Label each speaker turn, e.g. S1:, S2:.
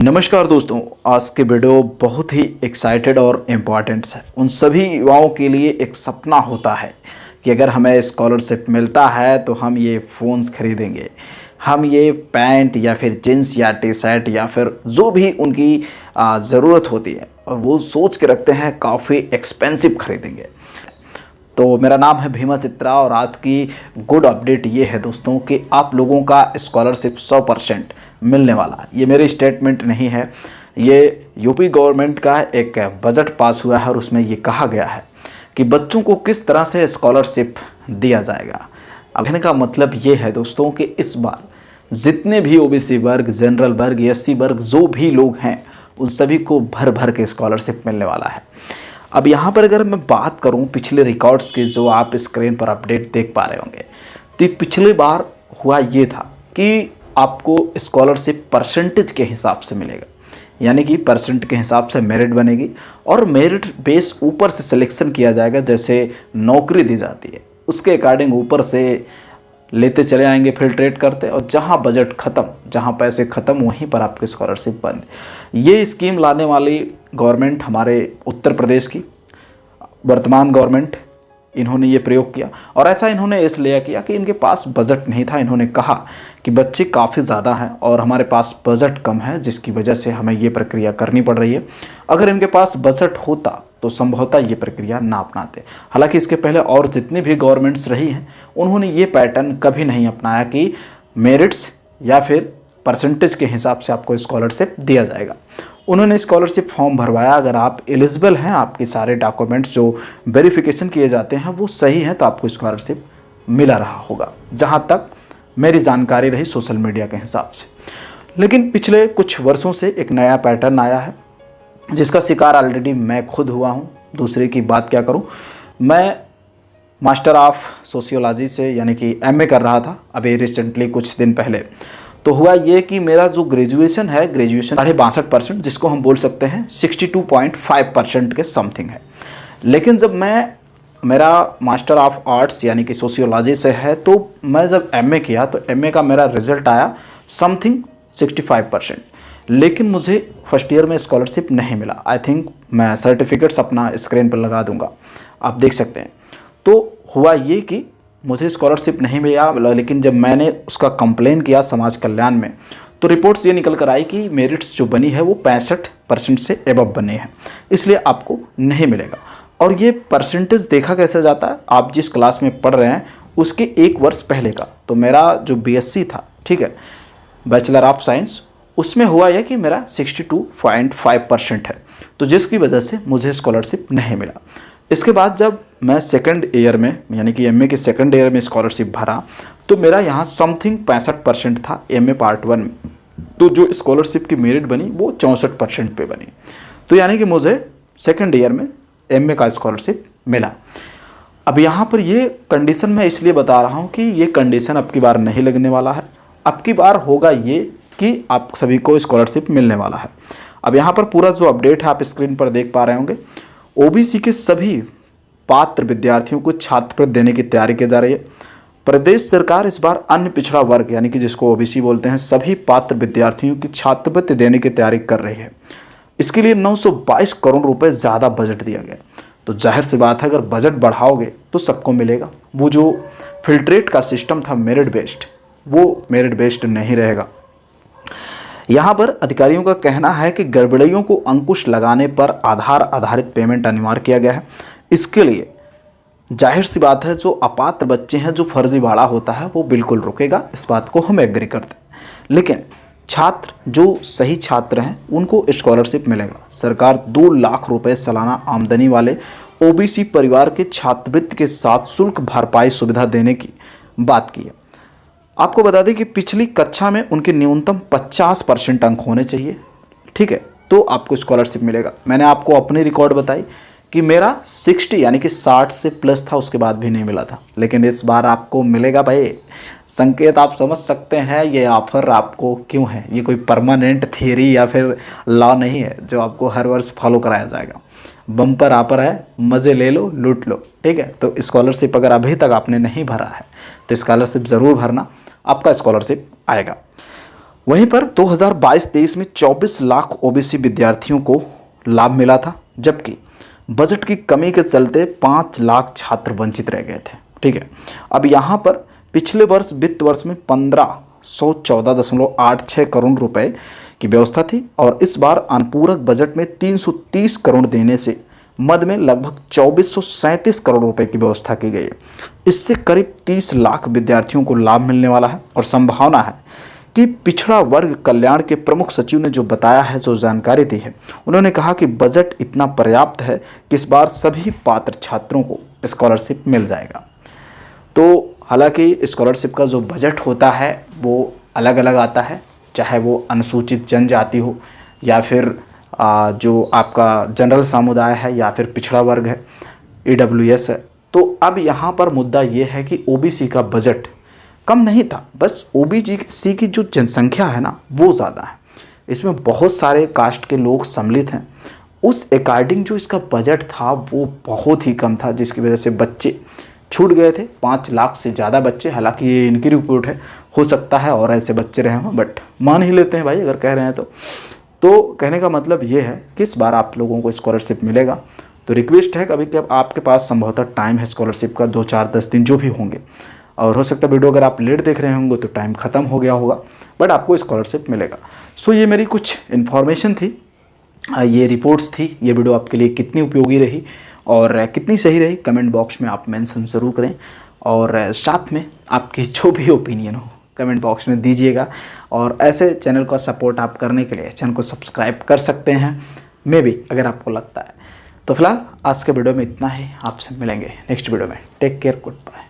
S1: नमस्कार दोस्तों, आज के वीडियो बहुत ही एक्साइटेड और इम्पॉर्टेंट है। उन सभी युवाओं के लिए एक सपना होता है कि अगर हमें स्कॉलरशिप मिलता है तो हम ये फ़ोन्स खरीदेंगे, हम ये पैंट या फिर जींस या टी शर्ट या फिर जो भी उनकी ज़रूरत होती है और वो सोच के रखते हैं काफ़ी एक्सपेंसिव खरीदेंगे। तो मेरा नाम है भीमा चित्रा और आज की गुड अपडेट ये है दोस्तों कि आप लोगों का स्कॉलरशिप 100% मिलने वाला है। ये मेरी स्टेटमेंट नहीं है, ये यूपी गवर्नमेंट का एक बजट पास हुआ है और उसमें ये कहा गया है कि बच्चों को किस तरह से स्कॉलरशिप दिया जाएगा। अब कहने का मतलब ये है दोस्तों कि इस बार जितने भी ओबीसी वर्ग, जनरल वर्ग, एससी वर्ग, जो भी लोग हैं उन सभी को भर भर के स्कॉलरशिप मिलने वाला है। अब यहाँ पर अगर मैं बात करूँ पिछले रिकॉर्ड्स की, जो आप स्क्रीन पर अपडेट देख पा रहे होंगे, तो पिछली बार हुआ ये था कि आपको स्कॉलरशिप परसेंटेज के हिसाब से मिलेगा, यानी कि परसेंट के हिसाब से मेरिट बनेगी और मेरिट बेस ऊपर से सिलेक्शन किया जाएगा। जैसे नौकरी दी जाती है उसके अकॉर्डिंग ऊपर से लेते चले आएंगे, फिल्ट्रेट करते, और जहाँ बजट ख़त्म, जहाँ पैसे ख़त्म, वहीं पर आपकी स्कॉलरशिप बंद। ये स्कीम लाने वाली गवर्नमेंट हमारे उत्तर प्रदेश की वर्तमान गवर्नमेंट, इन्होंने ये प्रयोग किया और ऐसा इन्होंने इसलिए किया कि इनके पास बजट नहीं था। इन्होंने कहा कि बच्चे काफ़ी ज़्यादा हैं और हमारे पास बजट कम है, जिसकी वजह से हमें ये प्रक्रिया करनी पड़ रही है। अगर इनके पास बजट होता तो संभवतः ये प्रक्रिया ना अपनाते। हालांकि इसके पहले और जितनी भी गवर्नमेंट्स रही हैं उन्होंने ये पैटर्न कभी नहीं अपनाया कि मेरिट्स या फिर परसेंटेज के हिसाब से आपको स्कॉलरशिप दिया जाएगा। उन्होंने स्कॉलरशिप फॉर्म भरवाया, अगर आप एलिजिबल हैं, आपके सारे डॉक्यूमेंट्स जो वेरिफिकेशन किए जाते हैं वो सही हैं, तो आपको स्कॉलरशिप मिला रहा होगा, जहाँ तक मेरी जानकारी रही सोशल मीडिया के हिसाब से। लेकिन पिछले कुछ वर्षों से एक नया पैटर्न आया है जिसका शिकार ऑलरेडी मैं खुद हुआ हूँ। दूसरे की बात क्या करूँ, मैं मास्टर ऑफ सोशियोलॉजी से यानी कि एमए कर रहा था अभी रिसेंटली कुछ दिन पहले। तो हुआ ये कि मेरा जो ग्रेजुएशन है, ग्रेजुएशन 62%, जिसको हम बोल सकते हैं 62.5% के समथिंग है। लेकिन जब मेरा मास्टर ऑफ आर्ट्स यानी कि सोशियोलॉजी से है, तो मैं जब एमए किया तो एमए का मेरा रिजल्ट आया समथिंग 65%। लेकिन मुझे फर्स्ट ईयर में स्कॉलरशिप नहीं मिला। आई थिंक मैं सर्टिफिकेट्स अपना स्क्रीन पर लगा दूंगा, आप देख सकते हैं। तो हुआ ये कि मुझे स्कॉलरशिप नहीं मिला, लेकिन जब मैंने उसका कंप्लेन किया समाज कल्याण में तो रिपोर्ट्स ये निकल कर आई कि मेरिट्स जो बनी है वो 65% से एबव बने हैं, इसलिए आपको नहीं मिलेगा। और ये परसेंटेज देखा कैसे जाता है, आप जिस क्लास में पढ़ रहे हैं उसके एक वर्ष पहले का। तो मेरा जो बीएससी था, ठीक है, बैचलर ऑफ साइंस, उसमें हुआ यह कि मेरा 62.5% है, तो जिसकी वजह से मुझे स्कॉलरशिप नहीं मिला। इसके बाद जब मैं सेकंड ईयर में यानी कि एमए के सेकंड ईयर में स्कॉलरशिप भरा तो मेरा यहाँ समथिंग 65% था एमए पार्ट 1 में। तो जो स्कॉलरशिप की मेरिट बनी वो 64% पे बनी। तो यानी कि मुझे सेकंड ईयर में एमए का स्कॉलरशिप मिला। अब यहाँ पर ये कंडीशन मैं इसलिए बता रहा हूँ कि ये कंडीशन अब की बार नहीं लगने वाला है। अब की बार होगा ये कि आप सभी को स्कॉलरशिप मिलने वाला है। अब यहाँ पर पूरा जो अपडेट है आप स्क्रीन पर देख पा रहे होंगे। ओबीसी के सभी पात्र विद्यार्थियों को छात्रवृत्ति देने की तैयारी की जा रही है। प्रदेश सरकार इस बार अन्य पिछड़ा वर्ग यानी कि जिसको ओबीसी बोलते हैं, सभी पात्र विद्यार्थियों की छात्रवृत्ति देने की तैयारी कर रही है। इसके लिए 922 करोड़ रुपए ज़्यादा बजट दिया गया। तो जाहिर सी बात है, अगर बजट बढ़ाओगे तो सबको मिलेगा। वो जो फिल्ट्रेट का सिस्टम था मेरिट बेस्ड, वो मेरिट बेस्ड नहीं रहेगा। यहाँ पर अधिकारियों का कहना है कि गड़बड़ियों को अंकुश लगाने पर आधार आधारित पेमेंट अनिवार्य किया गया है। इसके लिए जाहिर सी बात है, जो अपात्र बच्चे हैं, जो फर्जीवाड़ा होता है वो बिल्कुल रुकेगा, इस बात को हम एग्री करते हैं। लेकिन छात्र जो सही छात्र हैं उनको स्कॉलरशिप मिलेगा। सरकार 2 लाख रुपए सालाना आमदनी वाले ओबीसी परिवार के छात्रवृत्ति के साथ शुल्क भरपाई सुविधा देने की बात की है। आपको बता दें कि पिछली कक्षा में उनके न्यूनतम 50% अंक होने चाहिए, ठीक है, तो आपको स्कॉलरशिप मिलेगा। मैंने आपको अपनी रिकॉर्ड बताई कि मेरा 60 यानी कि 60 से प्लस था, उसके बाद भी नहीं मिला था, लेकिन इस बार आपको मिलेगा भाई। संकेत आप समझ सकते हैं ये ऑफर आपको क्यों है। ये कोई परमानेंट थियरी या फिर लॉ नहीं है जो आपको हर वर्ष फॉलो कराया जाएगा। बम्पर ऑफर है, मज़े ले लो, लूट लो, ठीक है। तो स्कॉलरशिप अगर अभी तक आपने नहीं भरा है तो स्कॉलरशिप ज़रूर भरना, आपका स्कॉलरशिप आएगा। वहीं पर 2022-23 में 24 लाख ओबीसी विद्यार्थियों को लाभ मिला था, जबकि बजट की कमी के चलते 5 लाख छात्र वंचित रह गए थे। ठीक है, अब यहाँ पर पिछले वर्ष वित्त वर्ष में 1514.86 करोड़ रुपए की व्यवस्था थी और इस बार अनुपूरक बजट में 330 करोड़ देने से मद में लगभग 2437 करोड़ रुपए की व्यवस्था की गई है। इससे करीब 30 लाख विद्यार्थियों को लाभ मिलने वाला है और संभावना है कि पिछड़ा वर्ग कल्याण के प्रमुख सचिव ने जो बताया है, जो जानकारी दी है, उन्होंने कहा कि बजट इतना पर्याप्त है कि इस बार सभी पात्र छात्रों को स्कॉलरशिप मिल जाएगा। तो हालांकि स्कॉलरशिप का जो बजट होता है वो अलग अलग आता है, चाहे वो अनुसूचित जनजाति हो या फिर जो आपका जनरल समुदाय है या फिर पिछड़ा वर्ग है, EWS है। तो अब यहाँ पर मुद्दा ये है कि OBC का बजट कम नहीं था, बस OBC की जो जनसंख्या है ना वो ज़्यादा है, इसमें बहुत सारे कास्ट के लोग सम्मिलित हैं। उस अकॉर्डिंग जो इसका बजट था वो बहुत ही कम था, जिसकी वजह से बच्चे छूट गए थे। 5 लाख से ज़्यादा बच्चे, हालांकि ये इनकी रिपोर्ट है, हो सकता है और ऐसे बच्चे रहे हों, बट मान ही लेते हैं भाई अगर कह रहे हैं तो कहने का मतलब ये है कि इस बार आप लोगों को स्कॉलरशिप मिलेगा। तो रिक्वेस्ट है कभी कभी आपके पास संभवतः टाइम है स्कॉलरशिप का 2 4 10 दिन जो भी होंगे, और हो सकता है वीडियो अगर आप लेट देख रहे होंगे तो टाइम ख़त्म हो गया होगा, बट आपको स्कॉलरशिप मिलेगा। सो ये मेरी कुछ इन्फॉर्मेशन थी, ये रिपोर्ट्स थी। ये वीडियो आपके लिए कितनी उपयोगी रही और कितनी सही रही कमेंट बॉक्स में आप मेंशन ज़रूर करें, और साथ में आपकी जो भी ओपिनियन हो कमेंट बॉक्स में दीजिएगा। और ऐसे चैनल का सपोर्ट आप करने के लिए चैनल को सब्सक्राइब कर सकते हैं, मे भी अगर आपको लगता है। तो फिलहाल आज के वीडियो में इतना ही, आपसे मिलेंगे नेक्स्ट वीडियो में। Take care, good bye.